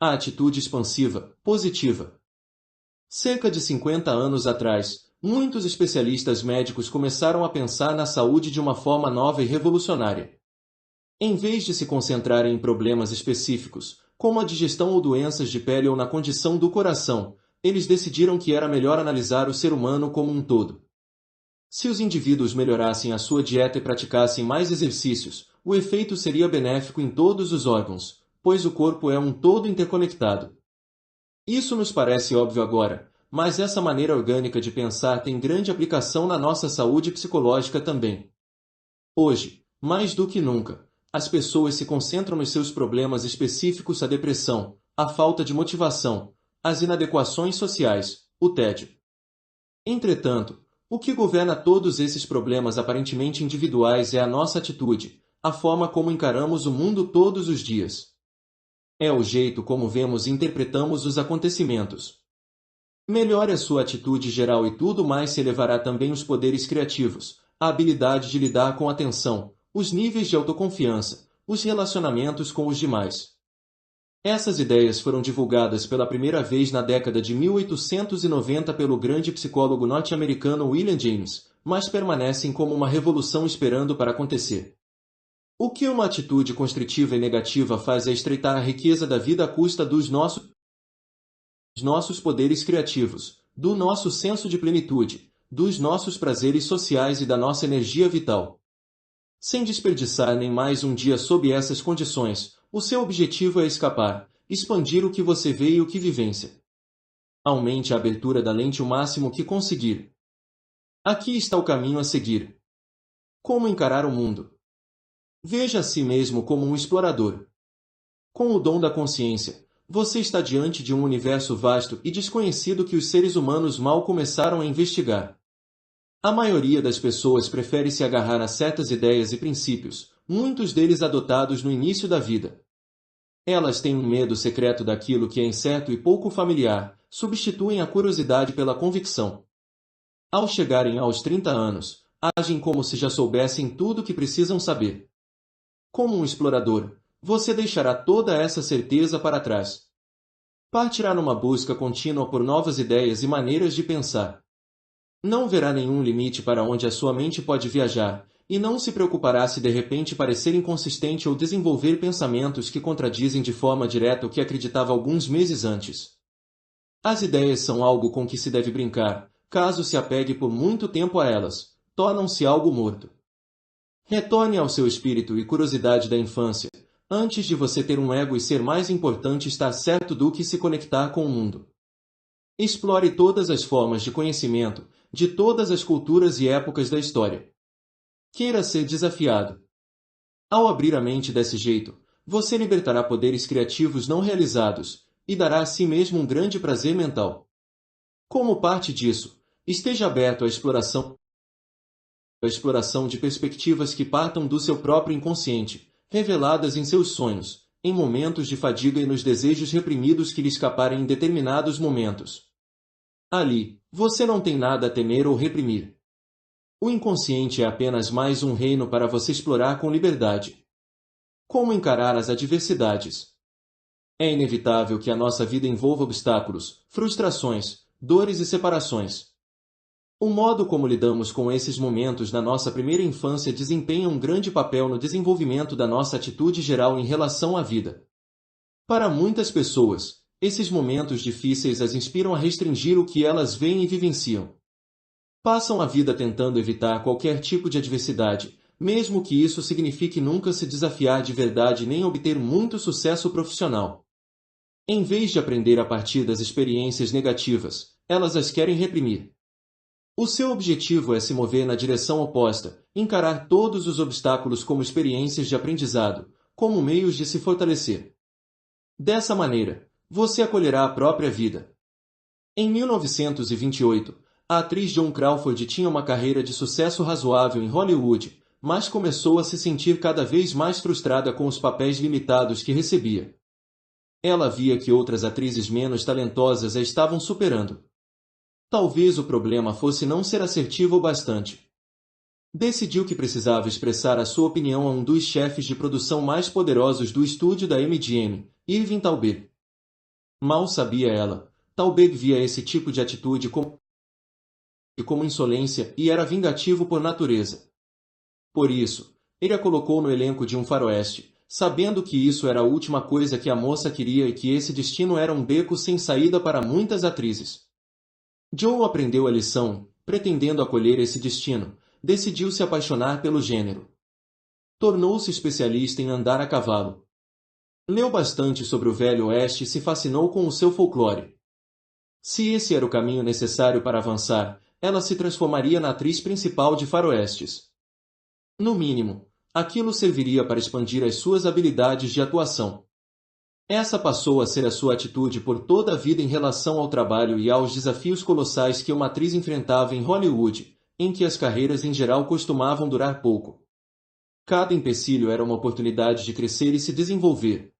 A atitude expansiva, positiva. Cerca de 50 anos atrás, muitos especialistas médicos começaram a pensar na saúde de uma forma nova e revolucionária. Em vez de se concentrarem em problemas específicos, como a digestão ou doenças de pele ou na condição do coração, eles decidiram que era melhor analisar o ser humano como um todo. Se os indivíduos melhorassem a sua dieta e praticassem mais exercícios, o efeito seria benéfico em todos os órgãos, pois o corpo é um todo interconectado. Isso nos parece óbvio agora, mas essa maneira orgânica de pensar tem grande aplicação na nossa saúde psicológica também. Hoje, mais do que nunca, as pessoas se concentram nos seus problemas específicos: a depressão, a falta de motivação, as inadequações sociais, o tédio. Entretanto, o que governa todos esses problemas aparentemente individuais é a nossa atitude, a forma como encaramos o mundo todos os dias. É o jeito como vemos e interpretamos os acontecimentos. Melhore a sua atitude geral e tudo mais se elevará também os poderes criativos, a habilidade de lidar com a tensão, os níveis de autoconfiança, os relacionamentos com os demais. Essas ideias foram divulgadas pela primeira vez na década de 1890 pelo grande psicólogo norte-americano William James, mas permanecem como uma revolução esperando para acontecer. O que uma atitude constritiva e negativa faz é estreitar a riqueza da vida à custa dos nossos poderes criativos, do nosso senso de plenitude, dos nossos prazeres sociais e da nossa energia vital. Sem desperdiçar nem mais um dia sob essas condições, o seu objetivo é escapar, expandir o que você vê e o que vivencia. Aumente a abertura da lente o máximo que conseguir. Aqui está o caminho a seguir. Como encarar o mundo? Veja a si mesmo como um explorador. Com o dom da consciência, você está diante de um universo vasto e desconhecido que os seres humanos mal começaram a investigar. A maioria das pessoas prefere se agarrar a certas ideias e princípios, muitos deles adotados no início da vida. Elas têm um medo secreto daquilo que é incerto e pouco familiar, substituem a curiosidade pela convicção. Ao chegarem aos 30 anos, agem como se já soubessem tudo o que precisam saber. Como um explorador, você deixará toda essa certeza para trás. Partirá numa busca contínua por novas ideias e maneiras de pensar. Não verá nenhum limite para onde a sua mente pode viajar, e não se preocupará se de repente parecer inconsistente ou desenvolver pensamentos que contradizem de forma direta o que acreditava alguns meses antes. As ideias são algo com que se deve brincar, caso se apegue por muito tempo a elas, tornam-se algo morto. Retorne ao seu espírito e curiosidade da infância, antes de você ter um ego e ser mais importante estar certo do que se conectar com o mundo. Explore todas as formas de conhecimento, de todas as culturas e épocas da história. Queira ser desafiado. Ao abrir a mente desse jeito, você libertará poderes criativos não realizados, e dará a si mesmo um grande prazer mental. Como parte disso, esteja aberto à exploração de perspectivas que partam do seu próprio inconsciente, reveladas em seus sonhos, em momentos de fadiga e nos desejos reprimidos que lhe escaparem em determinados momentos. Ali, você não tem nada a temer ou reprimir. O inconsciente é apenas mais um reino para você explorar com liberdade. Como encarar as adversidades? É inevitável que a nossa vida envolva obstáculos, frustrações, dores e separações. O modo como lidamos com esses momentos na nossa primeira infância desempenha um grande papel no desenvolvimento da nossa atitude geral em relação à vida. Para muitas pessoas, esses momentos difíceis as inspiram a restringir o que elas veem e vivenciam. Passam a vida tentando evitar qualquer tipo de adversidade, mesmo que isso signifique nunca se desafiar de verdade nem obter muito sucesso profissional. Em vez de aprender a partir das experiências negativas, elas as querem reprimir. O seu objetivo é se mover na direção oposta, encarar todos os obstáculos como experiências de aprendizado, como meios de se fortalecer. Dessa maneira, você acolherá a própria vida. Em 1928, a atriz Joan Crawford tinha uma carreira de sucesso razoável em Hollywood, mas começou a se sentir cada vez mais frustrada com os papéis limitados que recebia. Ela via que outras atrizes menos talentosas a estavam superando. Talvez o problema fosse não ser assertiva o bastante. Decidiu que precisava expressar a sua opinião a um dos chefes de produção mais poderosos do estúdio da MGM, Irving Thalberg. Mal sabia ela, Talbot via esse tipo de atitude como insolência e era vingativo por natureza. Por isso, ele a colocou no elenco de um faroeste, sabendo que isso era a última coisa que a moça queria e que esse destino era um beco sem saída para muitas atrizes. Joe aprendeu a lição, pretendendo acolher esse destino, decidiu se apaixonar pelo gênero. Tornou-se especialista em andar a cavalo. Leu bastante sobre o Velho Oeste e se fascinou com o seu folclore. Se esse era o caminho necessário para avançar, ela se transformaria na atriz principal de faroestes. No mínimo, aquilo serviria para expandir as suas habilidades de atuação. Essa passou a ser a sua atitude por toda a vida em relação ao trabalho e aos desafios colossais que uma atriz enfrentava em Hollywood, em que as carreiras em geral costumavam durar pouco. Cada empecilho era uma oportunidade de crescer e se desenvolver.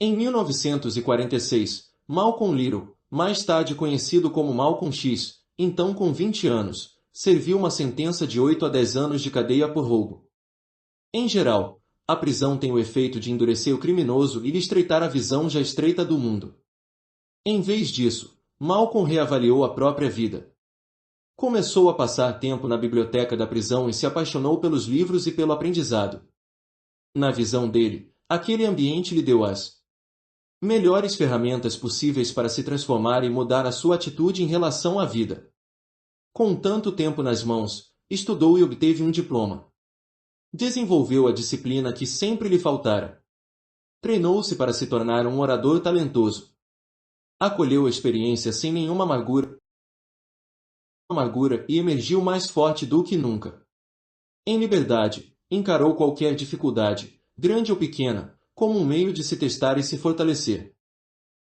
Em 1946, Malcolm Little, mais tarde conhecido como Malcolm X, então com 20 anos, serviu uma sentença de 8 a 10 anos de cadeia por roubo. Em geral, a prisão tem o efeito de endurecer o criminoso e lhe estreitar a visão já estreita do mundo. Em vez disso, Malcolm reavaliou a própria vida. Começou a passar tempo na biblioteca da prisão e se apaixonou pelos livros e pelo aprendizado. Na visão dele, aquele ambiente lhe deu as melhores ferramentas possíveis para se transformar e mudar a sua atitude em relação à vida. Com tanto tempo nas mãos, estudou e obteve um diploma. Desenvolveu a disciplina que sempre lhe faltara. Treinou-se para se tornar um orador talentoso. Acolheu a experiência sem nenhuma amargura e emergiu mais forte do que nunca. Em liberdade, encarou qualquer dificuldade, grande ou pequena, como um meio de se testar e se fortalecer.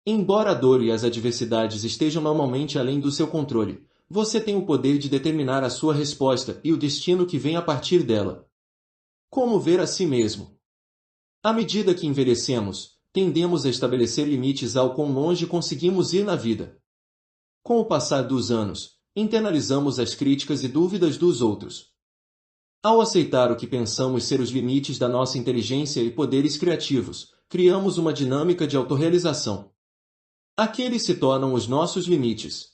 Embora a dor e as adversidades estejam normalmente além do seu controle, você tem o poder de determinar a sua resposta e o destino que vem a partir dela. Como ver a si mesmo? À medida que envelhecemos, tendemos a estabelecer limites ao quão longe conseguimos ir na vida. Com o passar dos anos, internalizamos as críticas e dúvidas dos outros. Ao aceitar o que pensamos ser os limites da nossa inteligência e poderes criativos, criamos uma dinâmica de autorrealização. Aqueles se tornam os nossos limites.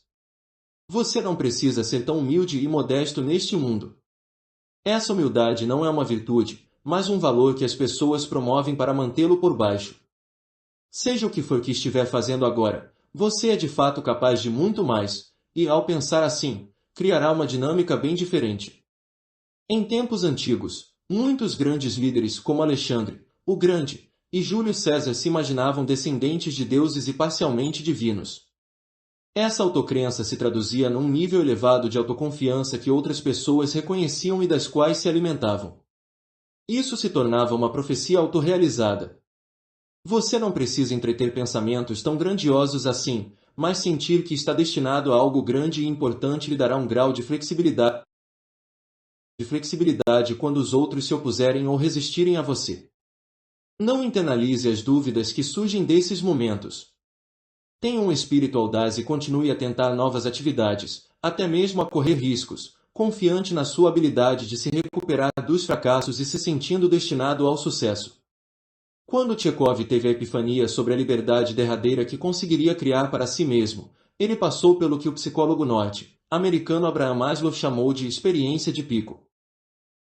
Você não precisa ser tão humilde e modesto neste mundo. Essa humildade não é uma virtude, mas um valor que as pessoas promovem para mantê-lo por baixo. Seja o que for que estiver fazendo agora, você é de fato capaz de muito mais, e ao pensar assim, criará uma dinâmica bem diferente. Em tempos antigos, muitos grandes líderes como Alexandre, o Grande, e Júlio César se imaginavam descendentes de deuses e parcialmente divinos. Essa autocrença se traduzia num nível elevado de autoconfiança que outras pessoas reconheciam e das quais se alimentavam. Isso se tornava uma profecia autorrealizada. Você não precisa entreter pensamentos tão grandiosos assim, mas sentir que está destinado a algo grande e importante lhe dará um grau de flexibilidade quando os outros se opuserem ou resistirem a você. Não internalize as dúvidas que surgem desses momentos. Tenha um espírito audaz e continue a tentar novas atividades, até mesmo a correr riscos, confiante na sua habilidade de se recuperar dos fracassos e se sentindo destinado ao sucesso. Quando Tchekov teve a epifania sobre a liberdade derradeira que conseguiria criar para si mesmo, ele passou pelo que o psicólogo norte-americano Abraham Maslow chamou de experiência de pico.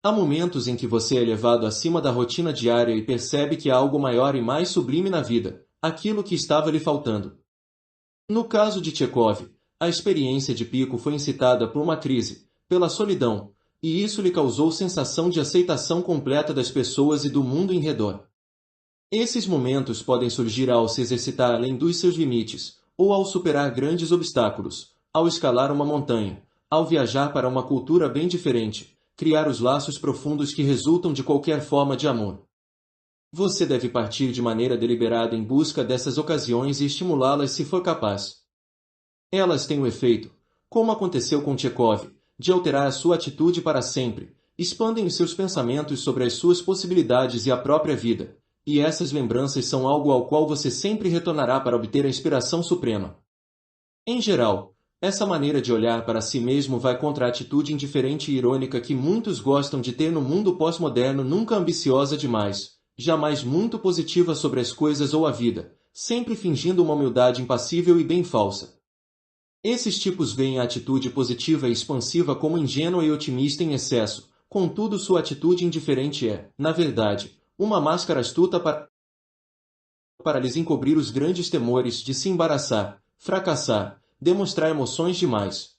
Há momentos em que você é levado acima da rotina diária e percebe que há algo maior e mais sublime na vida, aquilo que estava lhe faltando. No caso de Tchekov, a experiência de pico foi incitada por uma crise, pela solidão, e isso lhe causou sensação de aceitação completa das pessoas e do mundo em redor. Esses momentos podem surgir ao se exercitar além dos seus limites, ou ao superar grandes obstáculos, ao escalar uma montanha, ao viajar para uma cultura bem diferente, criar os laços profundos que resultam de qualquer forma de amor. Você deve partir de maneira deliberada em busca dessas ocasiões e estimulá-las se for capaz. Elas têm o efeito, como aconteceu com Tchekov, de alterar a sua atitude para sempre, expandem os seus pensamentos sobre as suas possibilidades e a própria vida, e essas lembranças são algo ao qual você sempre retornará para obter a inspiração suprema. Em geral, essa maneira de olhar para si mesmo vai contra a atitude indiferente e irônica que muitos gostam de ter no mundo pós-moderno, nunca ambiciosa demais, jamais muito positiva sobre as coisas ou a vida, sempre fingindo uma humildade impassível e bem falsa. Esses tipos veem a atitude positiva e expansiva como ingênua e otimista em excesso, contudo sua atitude indiferente é, na verdade, uma máscara astuta para lhes encobrir os grandes temores de se embaraçar, fracassar, demonstrar emoções demais.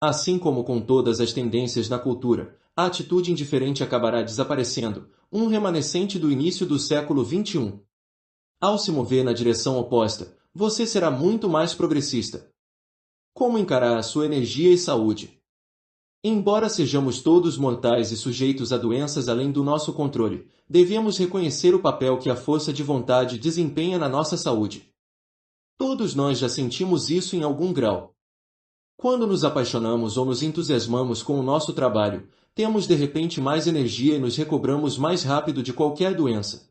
Assim como com todas as tendências na cultura, a atitude indiferente acabará desaparecendo, um remanescente do início do século XXI. Ao se mover na direção oposta, você será muito mais progressista. Como encarar a sua energia e saúde? Embora sejamos todos mortais e sujeitos a doenças além do nosso controle, devemos reconhecer o papel que a força de vontade desempenha na nossa saúde. Todos nós já sentimos isso em algum grau. Quando nos apaixonamos ou nos entusiasmamos com o nosso trabalho, temos de repente mais energia e nos recobramos mais rápido de qualquer doença.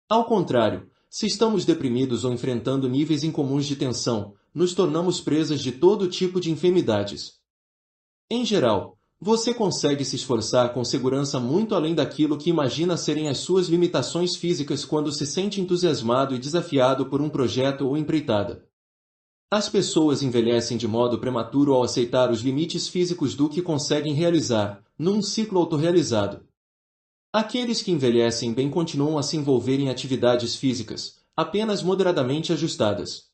Ao contrário, se estamos deprimidos ou enfrentando níveis incomuns de tensão, nos tornamos presas de todo tipo de enfermidades. Em geral, você consegue se esforçar com segurança muito além daquilo que imagina serem as suas limitações físicas quando se sente entusiasmado e desafiado por um projeto ou empreitada. As pessoas envelhecem de modo prematuro ao aceitar os limites físicos do que conseguem realizar, num ciclo autorrealizado. Aqueles que envelhecem bem continuam a se envolver em atividades físicas, apenas moderadamente ajustadas.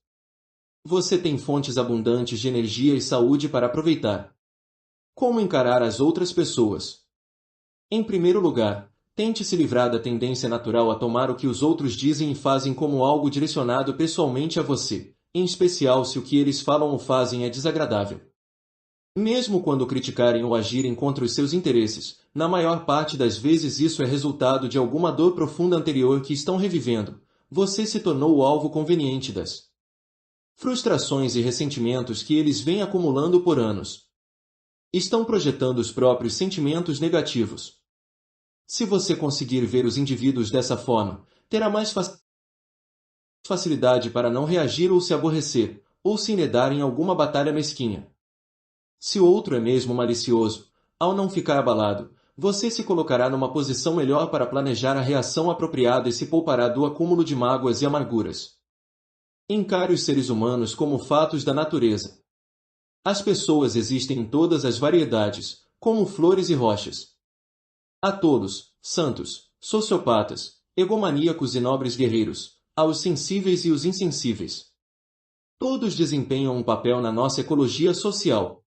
Você tem fontes abundantes de energia e saúde para aproveitar. Como encarar as outras pessoas? Em primeiro lugar, tente se livrar da tendência natural a tomar o que os outros dizem e fazem como algo direcionado pessoalmente a você, em especial se o que eles falam ou fazem é desagradável. Mesmo quando criticarem ou agirem contra os seus interesses, na maior parte das vezes isso é resultado de alguma dor profunda anterior que estão revivendo. Você se tornou o alvo conveniente das frustrações e ressentimentos que eles vêm acumulando por anos. Estão projetando os próprios sentimentos negativos. Se você conseguir ver os indivíduos dessa forma, terá mais facilidade para não reagir ou se aborrecer, ou se enredar em alguma batalha mesquinha. Se o outro é mesmo malicioso, ao não ficar abalado, você se colocará numa posição melhor para planejar a reação apropriada e se poupará do acúmulo de mágoas e amarguras. Encare os seres humanos como fatos da natureza. As pessoas existem em todas as variedades, como flores e rochas. Há tolos, santos, sociopatas, egomaníacos e nobres guerreiros, há os sensíveis e os insensíveis. Todos desempenham um papel na nossa ecologia social.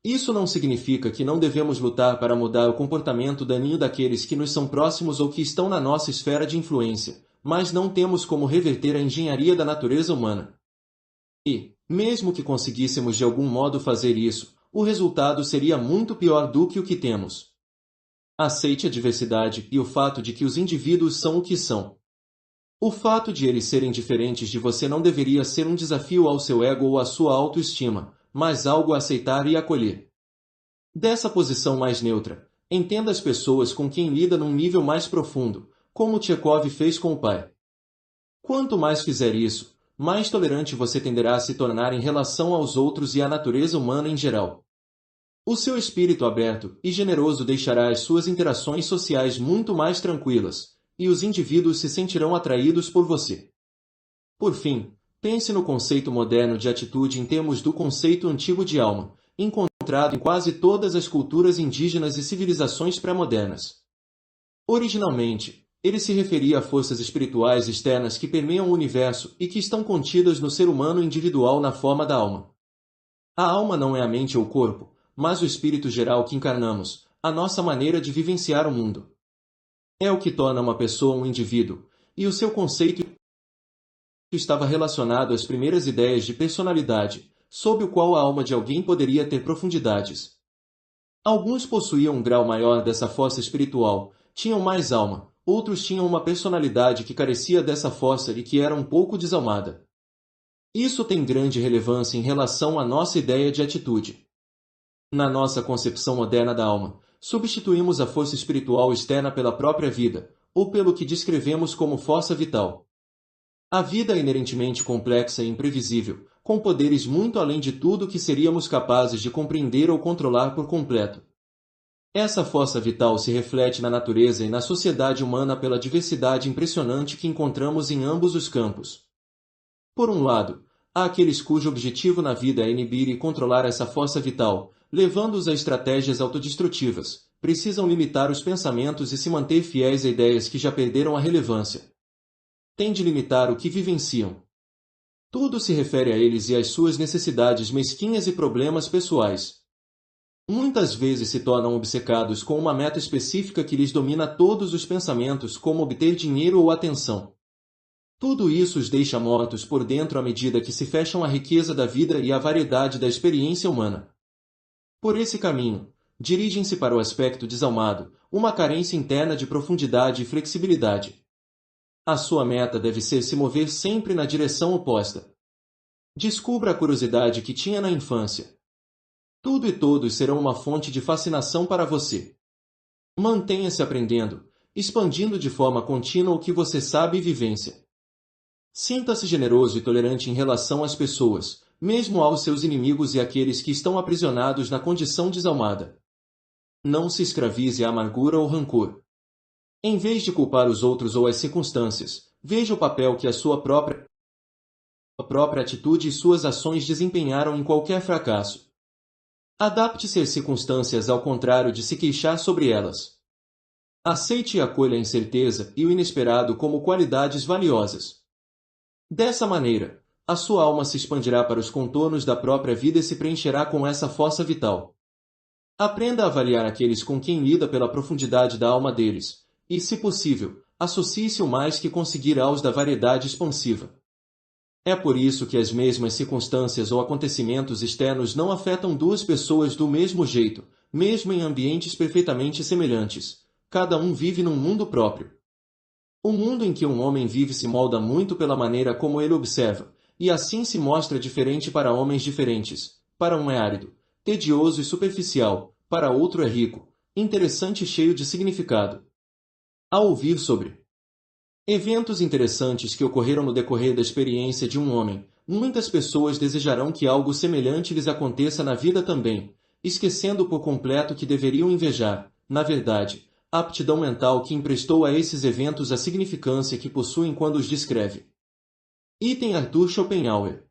Isso não significa que não devemos lutar para mudar o comportamento daninho daqueles que nos são próximos ou que estão na nossa esfera de influência, mas não temos como reverter a engenharia da natureza humana. E, mesmo que conseguíssemos de algum modo fazer isso, o resultado seria muito pior do que o que temos. Aceite a diversidade e o fato de que os indivíduos são o que são. O fato de eles serem diferentes de você não deveria ser um desafio ao seu ego ou à sua autoestima, mas algo a aceitar e acolher. Dessa posição mais neutra, entenda as pessoas com quem lida num nível mais profundo, como Tchekov fez com o pai. Quanto mais fizer isso, mais tolerante você tenderá a se tornar em relação aos outros e à natureza humana em geral. O seu espírito aberto e generoso deixará as suas interações sociais muito mais tranquilas, e os indivíduos se sentirão atraídos por você. Por fim, pense no conceito moderno de atitude em termos do conceito antigo de alma, encontrado em quase todas as culturas indígenas e civilizações pré-modernas. Originalmente, ele se referia a forças espirituais externas que permeiam o universo e que estão contidas no ser humano individual na forma da alma. A alma não é a mente ou o corpo, mas o espírito geral que encarnamos, a nossa maneira de vivenciar o mundo. É o que torna uma pessoa um indivíduo, e o seu conceito estava relacionado às primeiras ideias de personalidade, sob o qual a alma de alguém poderia ter profundidades. Alguns possuíam um grau maior dessa força espiritual, tinham mais alma, outros tinham uma personalidade que carecia dessa força e que era um pouco desalmada. Isso tem grande relevância em relação à nossa ideia de atitude. Na nossa concepção moderna da alma, substituímos a força espiritual externa pela própria vida, ou pelo que descrevemos como força vital. A vida é inerentemente complexa e imprevisível, com poderes muito além de tudo que seríamos capazes de compreender ou controlar por completo. Essa força vital se reflete na natureza e na sociedade humana pela diversidade impressionante que encontramos em ambos os campos. Por um lado, há aqueles cujo objetivo na vida é inibir e controlar essa força vital, levando-os a estratégias autodestrutivas, precisam limitar os pensamentos e se manter fiéis a ideias que já perderam a relevância. Têm de limitar o que vivenciam. Tudo se refere a eles e às suas necessidades mesquinhas e problemas pessoais. Muitas vezes se tornam obcecados com uma meta específica que lhes domina todos os pensamentos, como obter dinheiro ou atenção. Tudo isso os deixa mortos por dentro à medida que se fecham à riqueza da vida e à variedade da experiência humana. Por esse caminho, dirigem-se para o aspecto desalmado, uma carência interna de profundidade e flexibilidade. A sua meta deve ser se mover sempre na direção oposta. Descubra a curiosidade que tinha na infância. Tudo e todos serão uma fonte de fascinação para você. Mantenha-se aprendendo, expandindo de forma contínua o que você sabe e vivência. Sinta-se generoso e tolerante em relação às pessoas, mesmo aos seus inimigos e àqueles que estão aprisionados na condição desalmada. Não se escravize à amargura ou rancor. Em vez de culpar os outros ou as circunstâncias, veja o papel que a sua própria atitude e suas ações desempenharam em qualquer fracasso. Adapte-se às circunstâncias ao contrário de se queixar sobre elas. Aceite e acolha a incerteza e o inesperado como qualidades valiosas. Dessa maneira, a sua alma se expandirá para os contornos da própria vida e se preencherá com essa força vital. Aprenda a avaliar aqueles com quem lida pela profundidade da alma deles, e, se possível, associe-se o mais que conseguir aos da variedade expansiva. É por isso que as mesmas circunstâncias ou acontecimentos externos não afetam duas pessoas do mesmo jeito, mesmo em ambientes perfeitamente semelhantes. Cada um vive num mundo próprio. O mundo em que um homem vive se molda muito pela maneira como ele observa, e assim se mostra diferente para homens diferentes. Para um é árido, tedioso e superficial, para outro é rico, interessante e cheio de significado. Ao ouvir sobre eventos interessantes que ocorreram no decorrer da experiência de um homem, muitas pessoas desejarão que algo semelhante lhes aconteça na vida também, esquecendo por completo que deveriam invejar, na verdade, a aptidão mental que emprestou a esses eventos a significância que possuem quando os descreve. Item Arthur Schopenhauer.